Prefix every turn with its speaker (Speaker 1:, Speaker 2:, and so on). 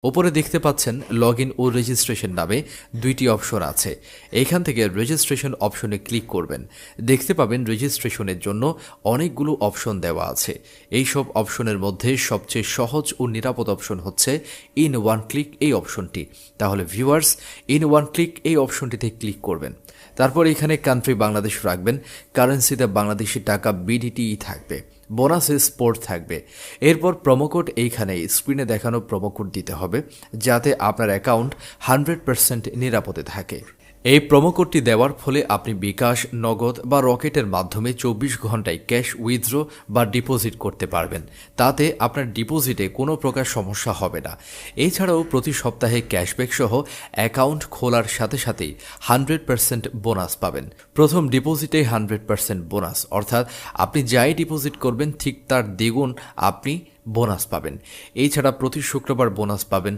Speaker 1: ওপরে দেখতে পাচ্ছেন লগ ইন ও রেজিস্ট্রেশন নামে দুইটি অপশন আছে। এইখান থেকে রেজিস্ট্রেশন অপশনে ক্লিক করবেন। দেখতে পাবেন রেজিস্ট্রেশনের জন্য অনেকগুলো অপশন দেওয়া আছে। এই সব অপশনের মধ্যে সবচেয়ে সহজ ও নিরাপদ অপশন হচ্ছে ইন ওয়ান ক্লিক এই অপশনটি। তাহলে ভিউয়ার্স, ইন ওয়ান ক্লিক এই অপশনটিতে ক্লিক করবেন। তারপর এখানে কান্ট্রি বাংলাদেশ রাখবেন, কারেন্সিতে বাংলাদেশি টাকা বিডিটিই থাকবে, বোনাসে স্পোর্ট থাকবে। এরপর প্রোমোকোড এইখানে স্ক্রিনে দেখানো প্রোমোকোড দিতে হবে, যাতে আপনার অ্যাকাউন্ট 100% নিরাপদে থাকে। এই প্রোমোকোডটি দেওয়ার ফলে আপনি বিকাশ, নগদ বা রকেটের মাধ্যমে 24 ঘন্টায় ক্যাশ উইথড্র বা ডিপোজিট করতে পারবেন। তাতে আপনার ডিপোজিটে কোনো প্রকার সমস্যা হবে না। এছাড়াও প্রতি সপ্তাহে ক্যাশব্যাক সহ অ্যাকাউন্ট খোলার সাথে সাথেই 100% বোনাস পাবেন। প্রথম ডিপোজিটে 100% বোনাস, অর্থাৎ আপনি যাই ডিপোজিট করবেন ঠিক তার দ্বিগুণ আপনি বোনাস পাবেন। এছাড়া প্রতি শুক্রবার বোনাস পাবেন।